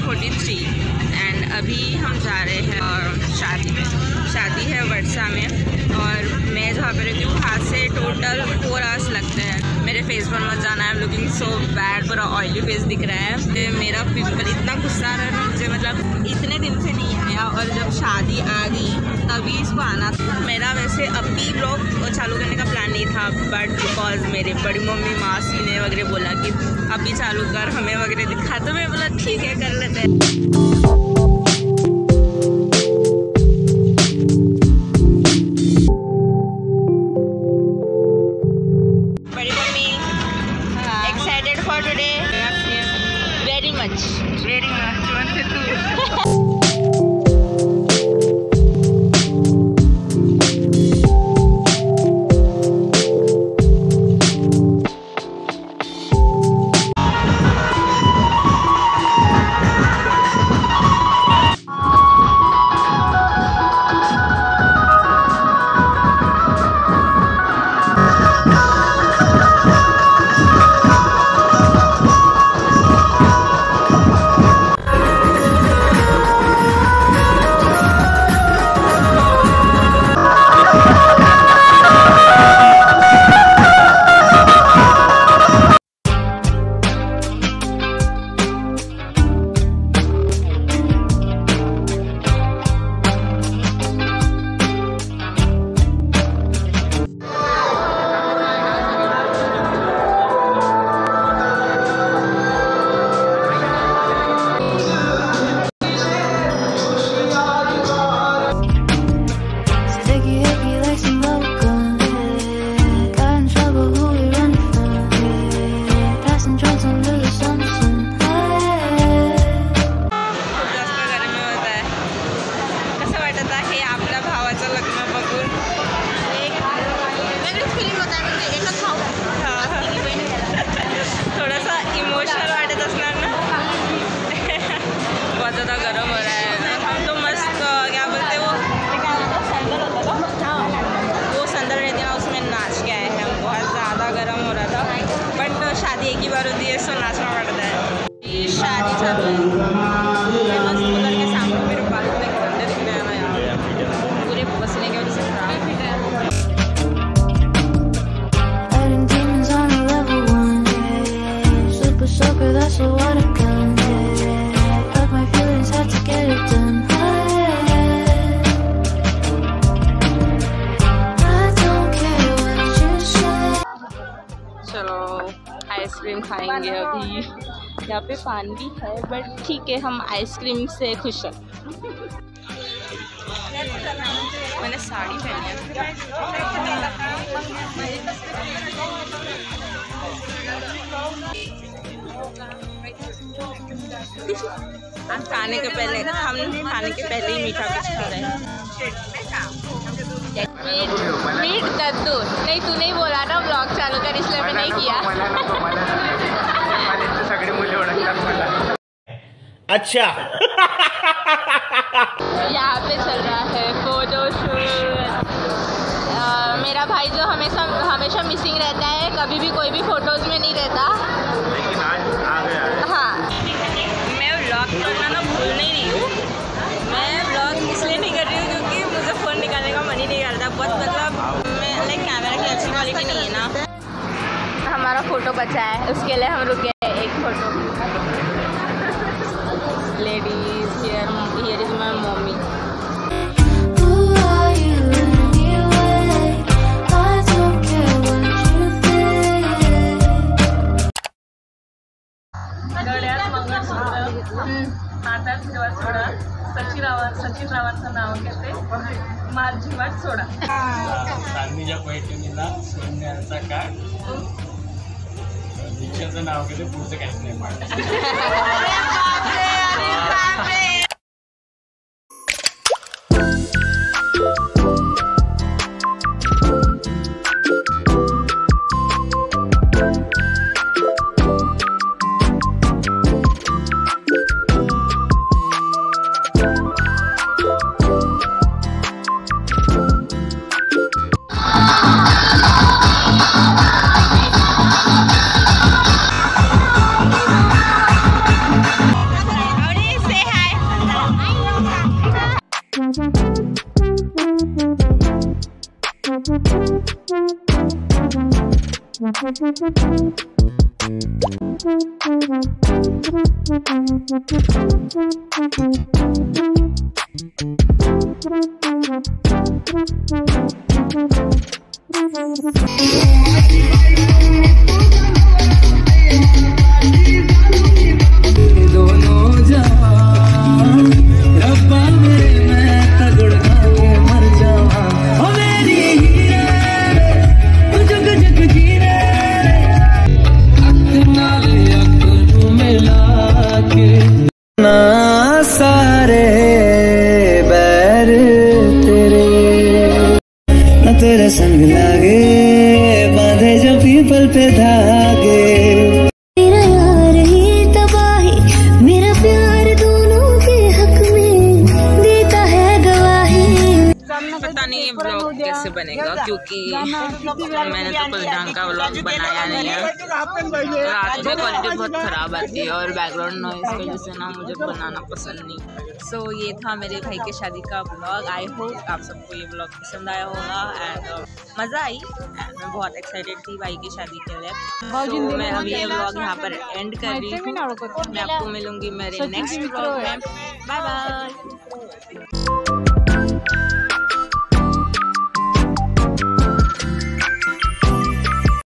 43 and अभी हम जा रहे हैं शादी में। शादी है वर्षा में और मैं जहाँ पे रहती हूँ वहाँ से टोटल 4 आवर्स लगते हैं। मेरे फेस पर मत जाना है, I am looking so bad, पूरा ऑयली फेस दिख रहा है। मेरा पिंपल इतना गुस्सा आ रहा है मुझे, मतलब इतने दिन से नहीं आया और जब शादी आ गई तभी इसको आना था। मेरा वैसे अभी ब्लॉग चालू करने का प्लान नहीं था, बट बिकॉज मेरे बड़ी मम्मी मासी ने वगैरह बोला कि अभी चालू कर, हमें वगैरह दिखा, तो मैं बोला ठीक है कर लेते हैं। शादी एक ही बार होती है, सो नाचना पड़ता है। शादी चालू है, कूलर के सामने मेरे बाल में गंदे दिख रहे हैं ना यार, पूरे पसीने की वजह से खराब है। आइसक्रीम खाएंगे अभी। यहाँ पे पान भी है बट ठीक है, हम आइसक्रीम से खुश हैं। मैंने साड़ी पहनी है। हम खाने के पहले ही मीठा कुछ खा रहे हैं। मीट कद्दू नहीं, तू नहीं बोला ना ब्लॉग चालू कर, इसलिए मैं नहीं किया। अच्छा यहाँ पे चल रहा है फोटोशूट। मेरा भाई जो हमेशा मिसिंग रहता है, कभी भी कोई भी फोटोज में नहीं रहता, लेकिन आज आ गया। हाँ, मैं व्लॉग करना ना भूल नहीं रही हूँ। मैं व्लॉग इसलिए नहीं कर रही हूँ क्योंकि मुझे फ़ोन निकालने का मन ही नहीं करता। बहुत मतलब मैं लाइक कैमरा की अच्छी क्वालिटी नहीं है ना। हमारा फ़ोटो बचा है, उसके लिए हम रुके एक photo. Ladies here is my mummy. हातात ठेवा सोडा, सचिन रावांचं नाव घेते, माझी वाट सोडा। चांदणीच्या पैठणीला सोन्याचा काळ, दीक्षाचं नाव घेते, पुढचं काहीच नाही माहिती। तेरे संग लागे बांधे जो पीपल पे धागे, मेरा यार ही तबाही मेरा प्यार दोनों के हक में देता है गवाही। पता नहीं ये ब्लॉग कैसे बनेगा क्योंकि मैंने तो कुछ ढंग का ब्लॉग बनाया नहीं है। रात में क्वालिटी बहुत ख़राब आती है और बैकग्राउंड नॉइज़ की वजह से ना मुझे बनाना पसंद नहीं। सो ये था मेरे भाई के शादी का ब्लॉग। आई होप आप सबको ये ब्लॉग पसंद आया होगा एंड मज़ा आई एंड मैं बहुत एक्साइटेड थी भाई की शादी के लिए। तो मैं अभी ये ब्लॉग यहाँ पर एंड कर रही हूँ। मैं आपको मिलूँगी मेरे नेक्स्ट ब्लॉग में। Bye bye.